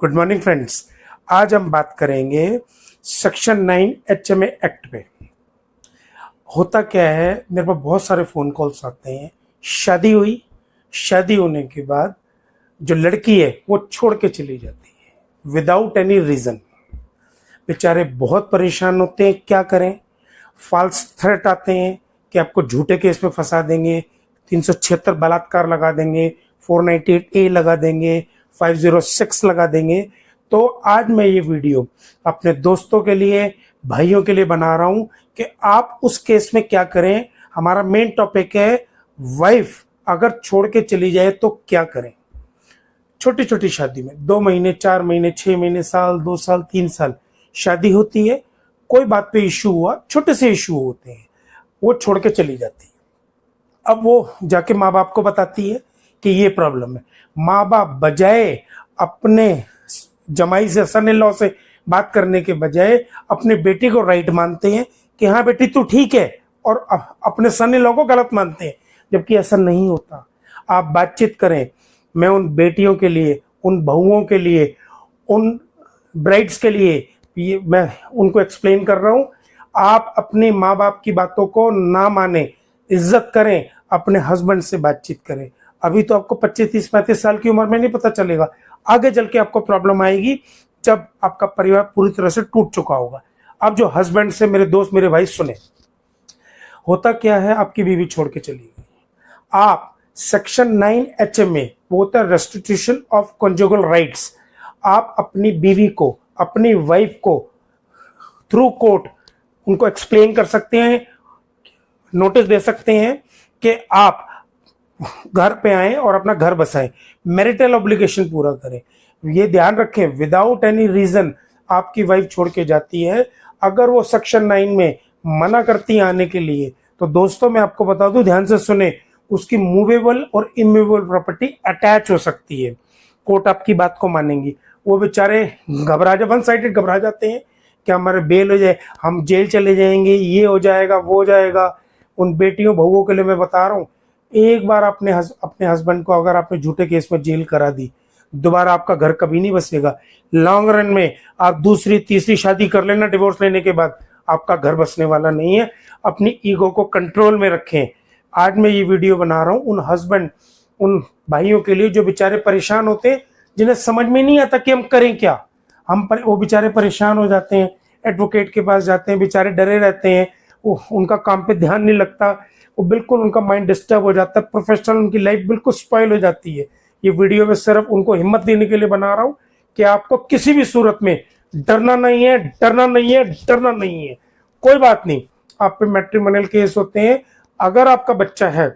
Good morning friends. आज हम बात करेंगे सेक्शन 9 HMA एक्ट पे। होता क्या है, मेरे पास बहुत सारे फ़ोन कॉल्स आते हैं। शादी होने के बाद जो लड़की है वो छोड़ के चली जाती है विदाउट एनी रीज़न। बेचारे बहुत परेशान होते हैं, क्या करें। फॉल्स थ्रेट आते हैं कि आपको झूठे केस में फंसा देंगे, 376 बलात्कार लगा देंगे, 498A लगा देंगे, 506 लगा देंगे। तो आज मैं ये वीडियो अपने दोस्तों के लिए, भाइयों के लिए बना रहा हूं कि आप उस केस में क्या करें। हमारा मेन टॉपिक है वाइफ अगर छोड़ के चली जाए तो क्या करें। छोटी छोटी शादी में 2 महीने, 4 महीने, 6 महीने, साल, 2 साल, 3 साल शादी होती है। कोई बात पे इशू हुआ, छोटे से इशू होते हैं, वो छोड़ के चली जाती है। अब वो जाके माँ बाप को बताती है कि ये प्रॉब्लम है। माँ बाप बजाय अपने जमाई से, सन इन लॉ से बात करने के बजाय अपने बेटी को राइट मानते हैं कि हाँ बेटी तू ठीक है, और अपने सन इन लॉ को गलत मानते हैं, जबकि ऐसा नहीं होता। आप बातचीत करें। मैं उन बेटियों के लिए, उन बहुओं के लिए, उन ब्राइड्स के लिए ये मैं उनको एक्सप्लेन कर रहा हूँ। आप अपने माँ बाप की बातों को ना माने, इज्जत करें, अपने हस्बैंड से बातचीत करें। अभी तो आपको 25, 30, 35 साल की उम्र में नहीं पता चलेगा, आगे चल के आपको प्रॉब्लम आएगी जब आपका परिवार पूरी तरह से टूट चुका होगा। अब जो हस्बैंड से, मेरे दोस्त, मेरे भाई सुने, होता क्या है, आपकी बीवी छोड़ के चली गई, आप सेक्शन 9 HMA, वो होता है रेस्टिट्यूशन ऑफ कॉन्जुगल राइट्स। आप अपनी बीवी को, अपनी वाइफ को थ्रू कोर्ट उनको एक्सप्लेन कर सकते हैं, नोटिस दे सकते हैं कि आप घर पे आए और अपना घर बसाएं, मैरिटल ऑब्लिगेशन पूरा करें। ये ध्यान रखें, विदाउट एनी रीजन आपकी वाइफ छोड़ के जाती है, अगर वो सेक्शन 9 में मना करती है आने के लिए, तो दोस्तों मैं आपको बता दूं, ध्यान से सुने, उसकी मूवेबल और इमूवेबल प्रॉपर्टी अटैच हो सकती है। कोर्ट आपकी बात को मानेंगी। वो बेचारे वन साइडेड घबरा जाते हैं कि हमारे बेल हो जाए, हम जेल चले जाएंगे, ये हो जाएगा, वो हो जाएगा। उन बेटियों बहुओं के लिए मैं बता रहा हूँ, एक बार अपने हस्बैंड को अगर आपने झूठे केस में जेल करा दी, दोबारा आपका घर कभी नहीं बसेगा। लॉन्ग रन में आप दूसरी तीसरी शादी कर लेना डिवोर्स लेने के बाद, आपका घर बसने वाला नहीं है। अपनी ईगो को कंट्रोल में रखें। आज मैं ये वीडियो बना रहा हूँ उन हस्बैंड, उन भाइयों के लिए जो बेचारे परेशान होते हैं, जिन्हें समझ में नहीं आता कि हम करें क्या। वो बेचारे परेशान हो जाते हैं, एडवोकेट के पास जाते हैं, बेचारे डरे रहते हैं, उनका काम पे ध्यान नहीं लगता, वो बिल्कुल उनका माइंड डिस्टर्ब हो जाता है, प्रोफेशनल उनकी लाइफ बिल्कुल स्पॉइल हो जाती है। ये वीडियो में सिर्फ उनको हिम्मत देने के लिए बना रहा हूँ कि आपको किसी भी सूरत में डरना नहीं है, डरना नहीं है, डरना नहीं है। कोई बात नहीं, आप पे मैट्रिमोनियल केस होते हैं। अगर आपका बच्चा है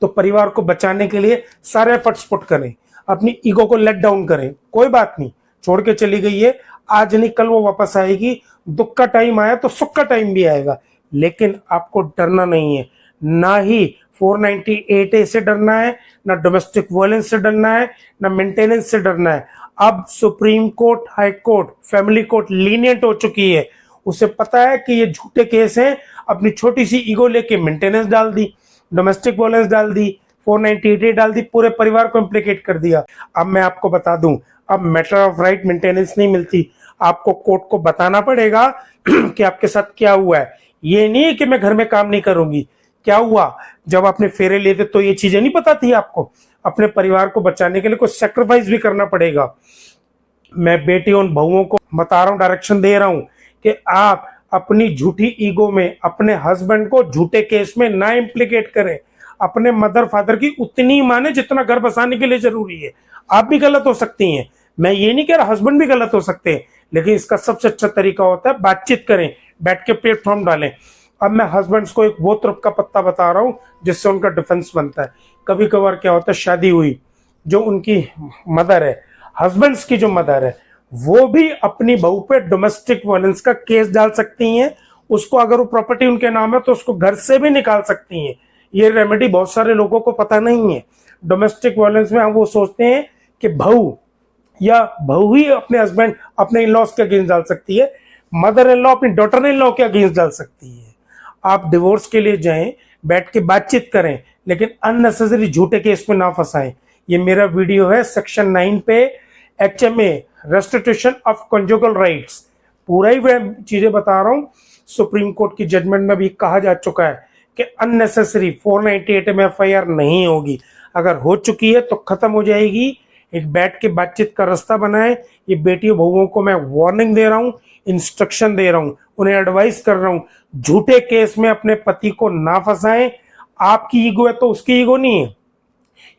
तो परिवार को बचाने के लिए सारे एफर्ट्स पुट करें, अपनी ईगो को लेट डाउन करें। कोई बात नहीं, छोड़ के चली गई है, आज नहीं कल वो वापस आएगी। दुख का टाइम आया तो सुख का टाइम भी आएगा, लेकिन आपको डरना नहीं है। ना ही 498A से डरना है, ना डोमेस्टिक वायलेंस से डरना है, ना मेंटेनेंस से डरना है। अब supreme court, high court, family court lenient हो चुकी है। उसे पता है कि ये झूठे केस हैं। अपनी छोटी सी ईगो लेके मेंटेनेंस डाल दी, डोमेस्टिक वायलेंस डाल दी, 498A डाल दी, पूरे परिवार को इम्प्लीकेट कर दिया। अब मैं आपको बता दूं, अब मैटर ऑफ राइट मेंटेनेंस नहीं मिलती, आपको कोर्ट को बताना पड़ेगा कि आपके साथ क्या हुआ है। ये नहीं कि मैं घर में काम नहीं करूंगी। क्या हुआ, जब आपने फेरे लिए थे तो ये चीजें नहीं पता थी आपको। अपने परिवार को बचाने के लिए कुछ सेक्रीफाइस भी करना पड़ेगा। मैं बेटी उन बहुओं को बता रहा हूँ, डायरेक्शन दे रहा हूँ कि आप अपनी झूठी ईगो में अपने हस्बैंड को झूठे केस में ना इम्प्लीकेट करें। अपने मदर फादर की उतनी माने जितना घर बसाने के लिए जरूरी है। आप भी गलत हो सकती हैं, मैं ये नहीं कह रहा, हस्बैंड भी गलत हो सकते हैं, लेकिन इसका सबसे अच्छा तरीका होता है बातचीत करें, बैठ के प्लेटफॉर्म डालें। अब मैं हस्बैंड्स को एक वो तुर्क का पत्ता बता रहा हूँ जिससे उनका डिफेंस बनता है। कभी कभार क्या होता है, शादी हुई, जो उनकी मदर है, हस्बैंड्स की जो मदर है, वो भी अपनी बहू पे डोमेस्टिक वायलेंस का केस डाल सकती हैं। उसको अगर वो प्रॉपर्टी उनके नाम है तो उसको घर से भी निकाल सकती हैं। ये रेमेडी बहुत सारे लोगों को पता नहीं है। डोमेस्टिक वायलेंस में हम वो सोचते हैं कि बहू या बहू ही अपने हस्बैंड, अपने इन लॉज के अगेंस्ट डाल सकती है, मदर इन लॉ अपनी डॉटर इन लॉ के अगेंस्ट डाल सकती है। आप डिवोर्स के लिए जाएं, बैठ के बातचीत करें, लेकिन अननेसेसरी झूठे केस में ना फंसाएं। ये मेरा वीडियो है सेक्शन 9 पे, HMA restitution of conjugal rights, पूरा ही वह चीजें बता रहा हूं। सुप्रीम कोर्ट की जजमेंट में भी कहा जा चुका है कि अननेसेसरी 498 में FIR नहीं होगी, अगर हो चुकी है तो खत्म हो जाएगी। एक बैठ के बातचीत का रास्ता बनाए। ये बेटियों बहुओं को मैं वार्निंग दे रहा हूं, इंस्ट्रक्शन दे रहा हूं, उन्हें एडवाइस कर रहा हूं, झूठे केस में अपने पति को ना फंसाएं। आपकी ईगो है तो उसकी ईगो नहीं है।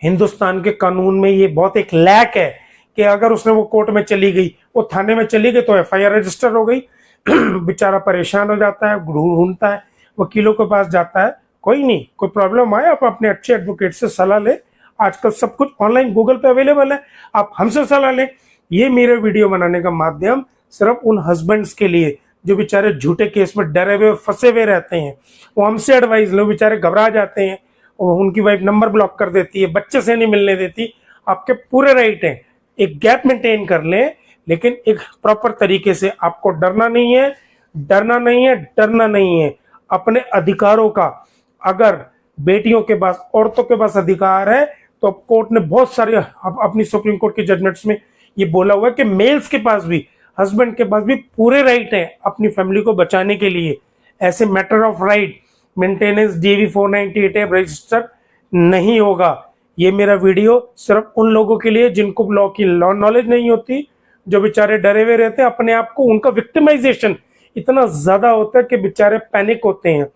हिंदुस्तान के कानून में ये बहुत एक लैक है कि अगर उसने वो कोर्ट में चली गई, वो थाने में चली गई तो FIR रजिस्टर हो गई। बेचारा परेशान हो जाता है, ढूंढता है, वकीलों के पास जाता है। कोई नहीं, कोई प्रॉब्लम आए आप अपने अच्छे एडवोकेट से सलाह ले। आजकल सब कुछ ऑनलाइन गूगल पे अवेलेबल है, आप हमसे सलाह लें। ये मेरे वीडियो बनाने का माध्यम सिर्फ उन हस्बैंड्स के लिए जो बेचारे झूठे केस में डरे हुए फंसे हुए रहते हैं, वो हमसे एडवाइस लो। बेचारे घबरा जाते हैं और उनकी वाइफ नंबर ब्लॉक कर देती है, बच्चे से नहीं मिलने देती। आपके पूरे राइट हैं, एक गैप मेंटेन कर लें, लेकिन एक प्रॉपर तरीके से। आपको डरना नहीं है, डरना नहीं है, डरना नहीं है अपने अधिकारों का। अगर बेटियों के पास, औरतों के पास अधिकार है तो कोर्ट ने बहुत सारे अपनी सुप्रीम कोर्ट की जजमेंट्स में ये बोला हुआ है कि मेल्स के पास भी, हस्बैंड के पास भी पूरे राइट हैं अपनी फैमिली को बचाने के लिए। ऐसे matter of right maintenance DV 498 register नहीं होगा। ये मेरा वीडियो सिर्फ उन लोगों के लिए जिनको लॉ की नॉलेज नहीं होती, जो बेचारे डरे हुए रहते हैं अपने आप को। उनका विक्टिमाइजेशन इतना ज्यादा होता है कि बेचारे पैनिक होते हैं,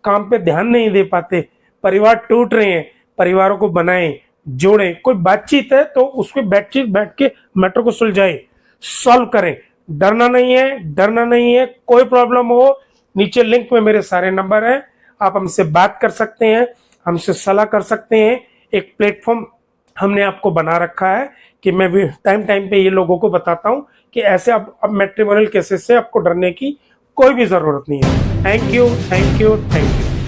काम पे ध्यान नहीं दे पाते, परिवार टूट रहे हैं। परिवारों को बनाएं, जोड़ें। कोई बातचीत है तो उसमें बैठ के मैटर को सुलझाएं, सॉल्व करें। डरना नहीं है, डरना नहीं है। कोई प्रॉब्लम हो, नीचे लिंक में मेरे सारे नंबर हैं, आप हमसे बात कर सकते हैं, हमसे सलाह कर सकते हैं। एक प्लेटफॉर्म हमने आपको बना रखा है कि मैं भी टाइम पे ये लोगों को बताता हूं कि ऐसे अब मैट्रिमोनियल केसेस से आपको डरने की कोई भी जरूरत नहीं है। Thank you, thank you, thank you.